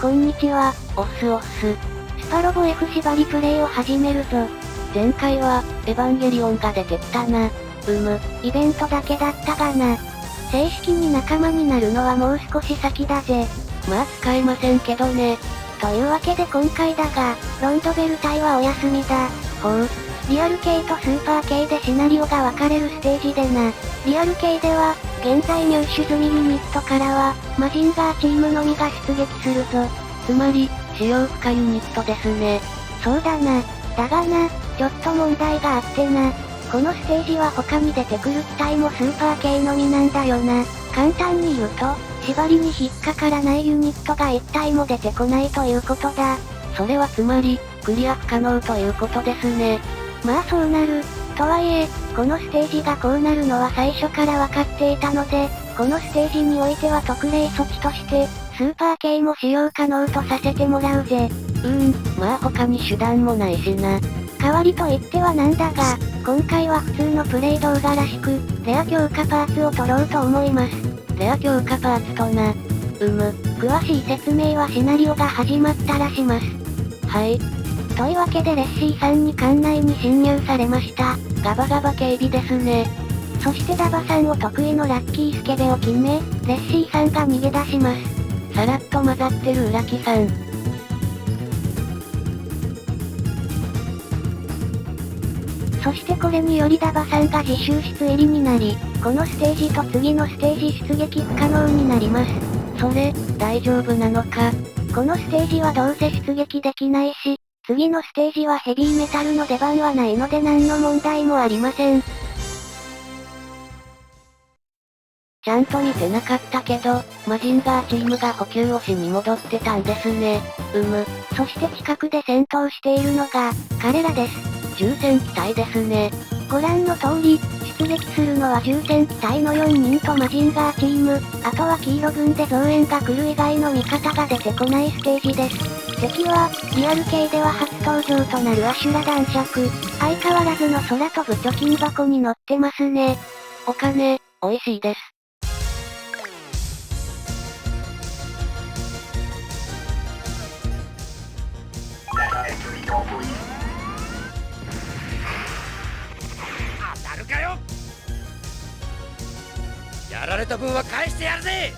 こんにちは。おっすおっす。スパロボ F 縛りプレイを始めるぞ。前回は、エヴァンゲリオンが出てきたな。イベントだけだったがな。正式に仲間になるのはもう少し先だぜ。まあ使えませんけどね。というわけで今回だが、ロンドベル隊はお休みだ。ほう。リアル系とスーパー系でシナリオが分かれるステージでな。リアル系では、現在入手済みユニットからは、マジンガーチームのみが出撃するぞ。つまり、使用不可ユニットですね。そうだな。だがな、ちょっと問題があってな。このステージは他に出てくる機体もスーパー系のみなんだよな。簡単に言うと、縛りに引っかからないユニットが1体も出てこないということだ。それはつまり、クリア不可能ということですね。まあそうなる。とはいえ、このステージがこうなるのは最初から分かっていたので、このステージにおいては特例措置として、スーパー系も使用可能とさせてもらうぜ。まあ他に手段もないしな。代わりと言ってはなんだが、今回は普通のプレイ動画らしく、レア強化パーツを取ろうと思います。レア強化パーツとな。詳しい説明はシナリオが始まったらします。はい。というわけでレッシーさんに館内に侵入されました。ガバガバ警備ですね。そしてダバさんを得意のラッキースケベを決め、レッシーさんが逃げ出します。さらっと混ざってる浦木さん。そしてこれによりダバさんが自習室入りになり、このステージと次のステージ出撃不可能になります。それ、大丈夫なのか。このステージはどうせ出撃できないし、次のステージはヘビーメタルの出番はないので何の問題もありません。ちゃんと見てなかったけど、マジンガーチームが補給をしに戻ってたんですね。そして近くで戦闘しているのが、彼らです。重戦機体ですね。ご覧の通り、出撃するのは重戦機体の4人とマジンガーチーム、あとは黄色軍で増援が来る以外の味方が出てこないステージです。敵は、リアル系では初登場となるアシュラ男爵。相変わらずの空飛ぶ貯金箱に乗ってますね。お金、美味しいです。当たるかよ。やられた分は返してやるぜ。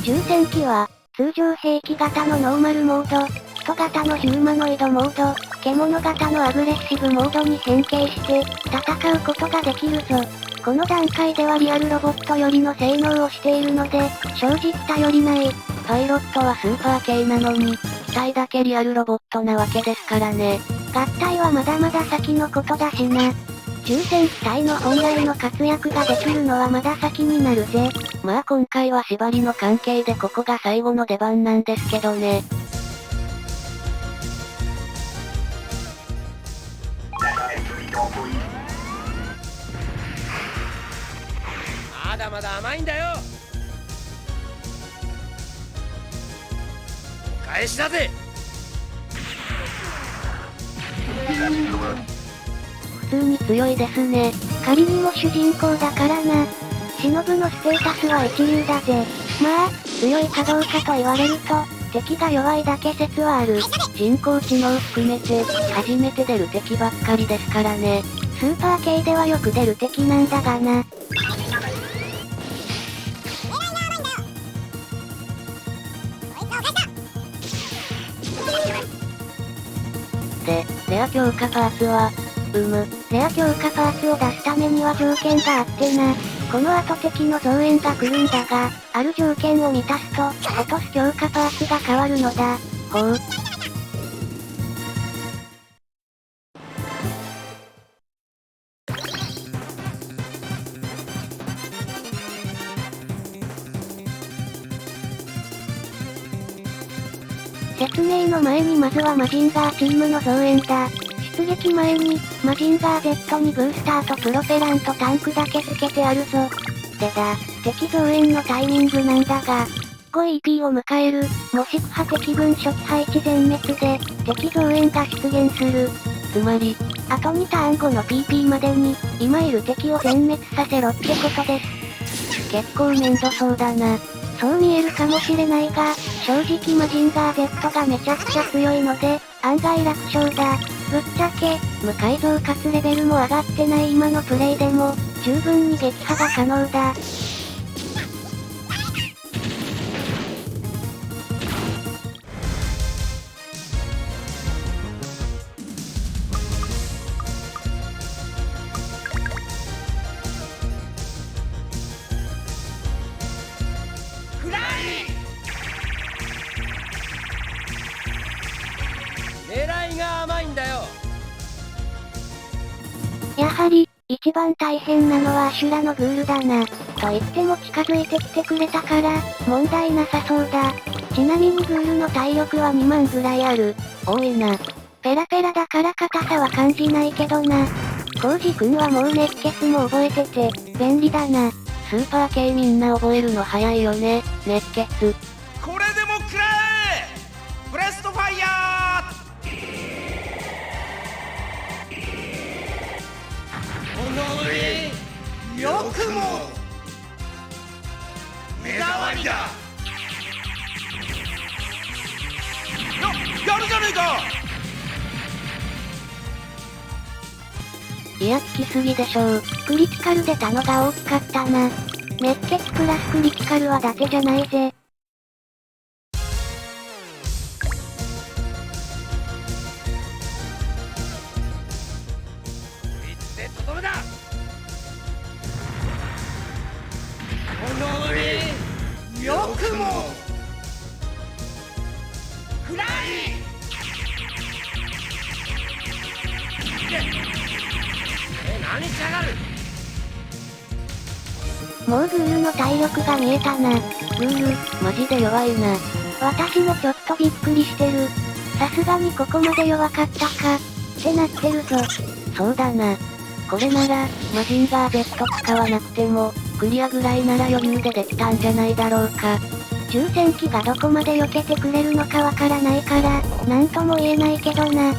重戦機は、通常兵器型のノーマルモード、人型のヒューマノイドモード、獣型のアグレッシブモードに変形して、戦うことができるぞ。この段階ではリアルロボットよりの性能をしているので、正直頼りない。パイロットはスーパー系なのに、機体だけリアルロボットなわけですからね。合体はまだまだ先のことだしな。重戦機体の本来の活躍ができるのはまだ先になるぜ。まあ今回は縛りの関係でここが最後の出番なんですけどね。まだまだ甘いんだよ。お返しだぜ。普通に強いですね。仮にも主人公だからな。忍のステータスは一流だぜ。まあ、強いかどうかと言われると、敵が弱いだけ説はある。人工知能含めて、初めて出る敵ばっかりですからね。スーパー系ではよく出る敵なんだがな。で、レア強化パーツは、レア強化パーツを出すためには条件があってな。この後敵の増援が来るんだが、ある条件を満たすと、落とす強化パーツが変わるのだ。ほう。説明の前にまずはマジンガーチームの増援だ。出撃前に、マジンガー Z にブースターとプロペランとタンクだけつけてあるぞ。でだ、敵増援のタイミングなんだが、5EP を迎える、もしくは敵軍初期配置全滅で、敵増援が出現する。つまり、あと2ターン後の PP までに、今いる敵を全滅させろってことです。結構面倒そうだな。そう見えるかもしれないが、正直マジンガー Z がめちゃくちゃ強いので、案外楽勝だ。ぶっちゃけ、無改造かつレベルも上がってない今のプレイでも、十分に撃破が可能だ。狙いが甘いんだよ。やはり、一番大変なのはアシュラのグールだな。と言っても近づいてきてくれたから、問題なさそうだ。ちなみにグールの体力は2万ぐらいある。多いな。ペラペラだから硬さは感じないけどな。コウジ君はもう熱血も覚えてて、便利だな。スーパー系みんな覚えるの早いよね、熱血。これでも食らえブレストファイヤーよくも目障りだやるじゃねえかいや、効きすぎでしょう。クリティカル出たのが大きかったな。熱血プラスクリティカルは伊達じゃないぜ。いつでとどめだ。よくもフライ。何しやがる。もうグールの体力が見えたな。グール、マジで弱いな。私もちょっとびっくりしてる。さすがにここまで弱かったか。ってなってるぞ。そうだな。これなら、マジンガー Z 使わなくても、クリアぐらいなら余裕でできたんじゃないだろうか。抽選機がどこまで避けてくれるのかわからないから、なんとも言えないけどな。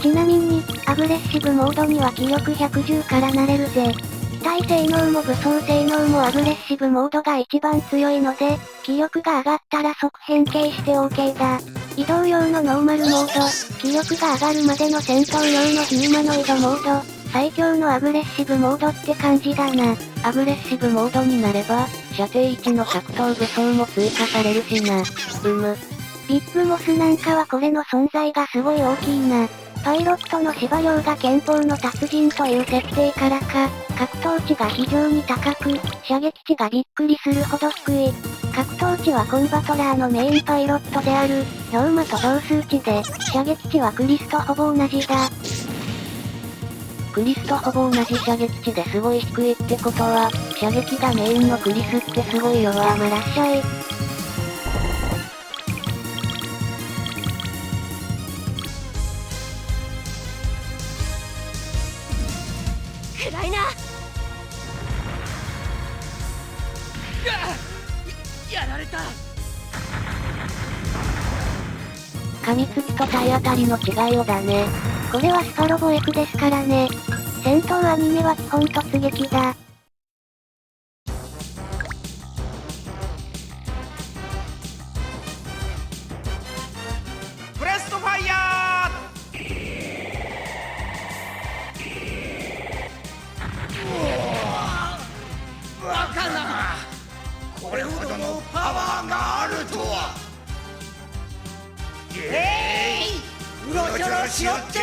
ちなみに、アグレッシブモードには気力110からなれるぜ。機体性能も武装性能もアグレッシブモードが一番強いので、気力が上がったら即変形して OK だ。移動用のノーマルモード、気力が上がるまでの戦闘用のヒューマノイドモード、最強のアグレッシブモードって感じだな。アグレッシブモードになれば、射程1の格闘武装も追加されるしな。ビッグモスなんかはこれの存在がすごい大きいな。パイロットの司馬遼が憲法の達人という設定からか、格闘値が非常に高く、射撃値がびっくりするほど低い。格闘値はコンバトラーのメインパイロットである、龍馬と同数値で、射撃値はクリスとほぼ同じだ。クリスとほぼ同じ射撃値ですごい低いってことは、射撃がメインのクリスってすごいよわ。まらっしゃい。暗いな。やられた。噛みつきと体当たりの違いをだね。これはスパロボ F ですからね。戦闘アニメは基本突撃だ。ブレストファイヤバカな。これほどのパワーがあるとは。うろちょろしよって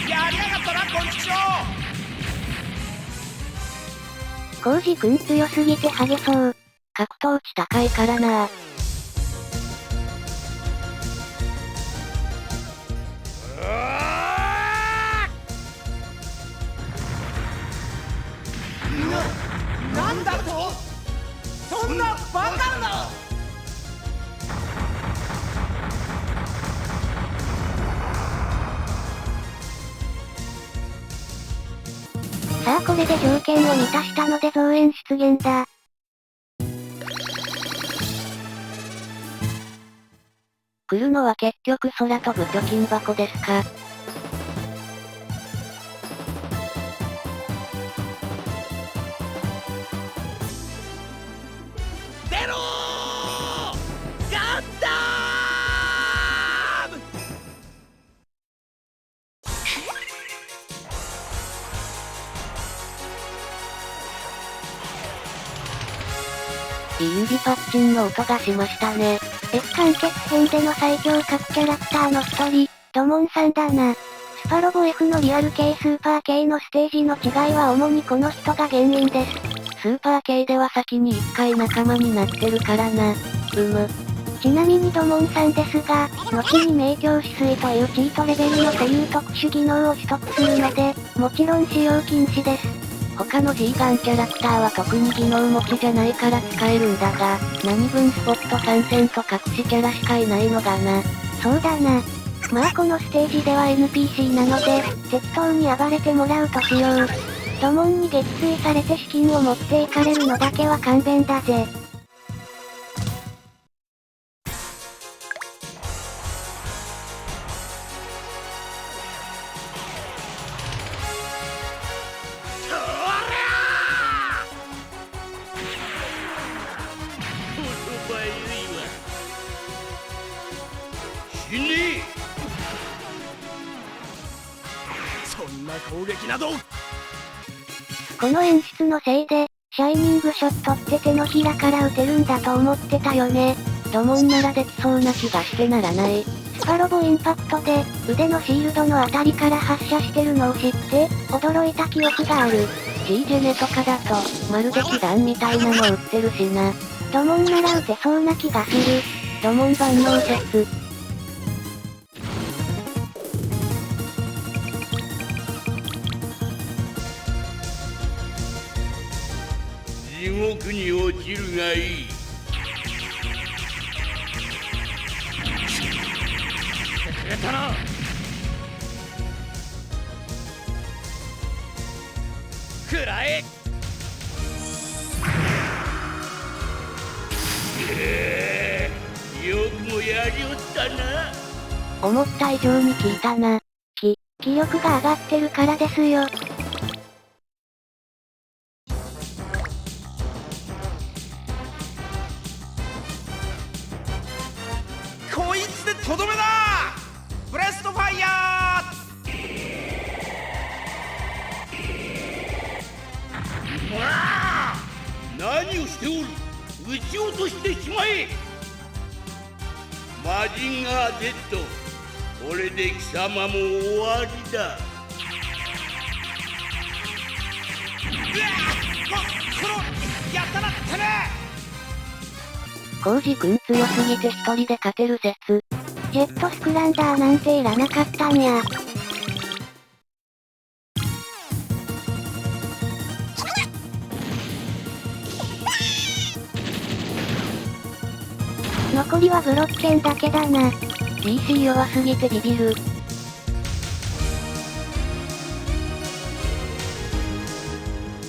やりやがったなこんちきしょコウジ君強すぎてハゲそう。格闘値高いからな。なんだとそんなバカなさあこれで条件を満たしたので増援出現だ。来るのは結局空飛ぶ貯金箱ですか。出ろーガンダムいい指パッチンの音がしましたね。F 完結編での最強各キャラクターの一人、ドモンさんだな。スパロボ F のリアル系スーパー系のステージの違いは主にこの人が原因です。スーパー系では先に1回仲間になってるからな。ちなみにドモンさんですが、後に明鏡止水というチートレベルの固有特殊技能を取得するので、もちろん使用禁止です。他の G ガンキャラクターは特に技能持ちじゃないから使えるんだが、何分スポット参戦と隠しキャラしかいないのがな。そうだな。まあこのステージでは NPC なので、適当に暴れてもらうとしよう。ドモンに撃墜されて資金を持っていかれるのだけは勘弁だぜ。死ねそんな攻撃などこの演出のせいで、シャイニングショットって手のひらから撃てるんだと思ってたよね。ドモンならできそうな気がしてならない。スパロボインパクトで、腕のシールドのあたりから発射してるのを知って、驚いた記憶がある。G ジェネとかだと、まるで被弾みたいなの売ってるしな。ドモンなら撃てそうな気がする。ドモン万能説。地獄に落ちるがいい。くれたな。くらえ。よくもやりおったな。思った以上に効いたな。気力が上がってるからですよ。こいつでとどめだ。ブレストファイヤわあ何をしておる。撃ち落としてしまえ。マジンガー Z、 これで貴様も終わりだ。このやったなってね。コウジ君強すぎて一人で勝てる説。ジェットスクランダーなんていらなかったんや。残りはブロッケンだけだな。DC 弱すぎてビビる。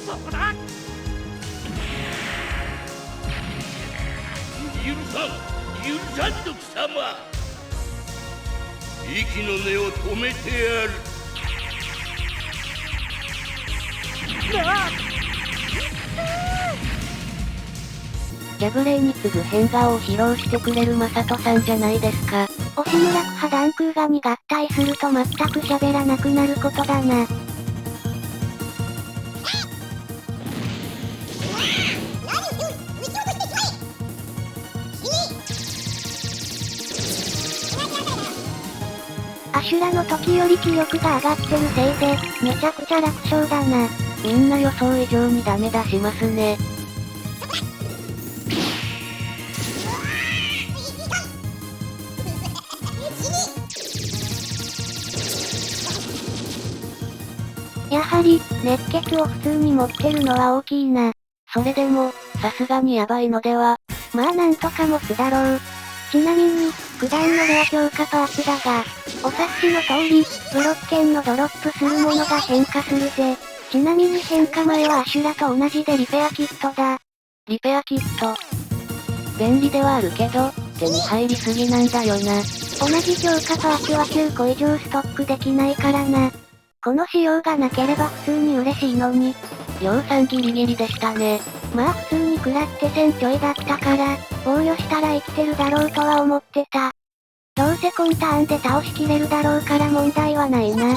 そこだ。許さんと貴様。息の根を止めてやる。ジャブレイに次ぐ変顔を披露してくれるマサトさんじゃないですか。押村区波段空ガに合体すると全く喋らなくなることだな。アシュラの時より気力が上がってるせいで、めちゃくちゃ楽勝だな。みんな予想以上にダメ出しますね。やはり、熱血を普通に持ってるのは大きいな。それでも、さすがにヤバいのでは。まあなんとか持つだろう。ちなみに、九段のレア強化パーツだが、お察しの通り、ブロッケンのドロップするものが変化するぜ。ちなみに変化前はアシュラと同じでリペアキットだ。リペアキット。便利ではあるけど、手に入りすぎなんだよな。同じ強化パーツは9個以上ストックできないからな。この仕様がなければ普通に嬉しいのに。量産ギリギリでしたね。まあ普通に食らって1000ちょいだったから、防御したら生きてるだろうとは思ってた。どうせ今ターンで倒しきれるだろうから問題はないな。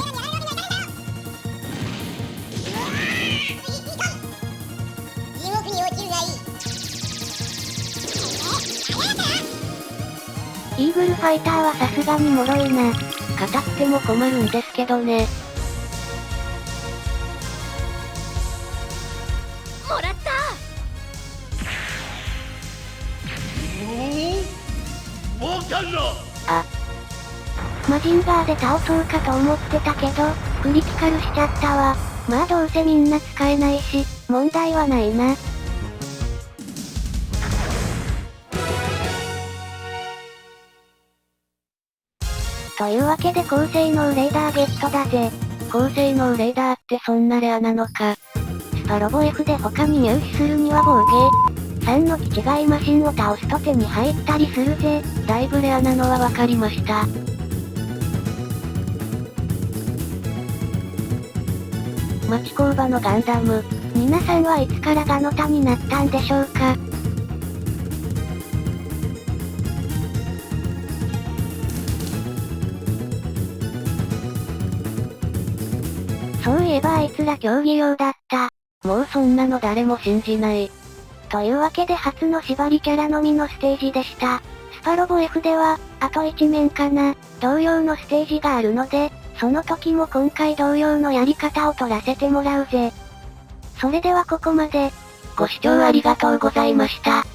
イーグルファイターはさすがに脆いな。硬くても困るんですけどね。もらった。わかんな。マジンガーで倒そうかと思ってたけど、クリティカルしちゃったわ。まあどうせみんな使えないし、問題はないな。というわけで高性能レーダーゲットだぜ。高性能レーダーってそんなレアなのか。スパロボ F で他に入手するには防御3の気違いマシンを倒すと手に入ったりするぜ。だいぶレアなのはわかりました。町工場のガンダム。皆さんはいつからガノタになったんでしょうか。そういえばあいつら競技用だった。もうそんなの誰も信じない。というわけで初の縛りキャラのみのステージでした。スパロボ F では、あと1面かな、同様のステージがあるので、その時も今回同様のやり方を取らせてもらうぜ。それではここまで。ご視聴ありがとうございました。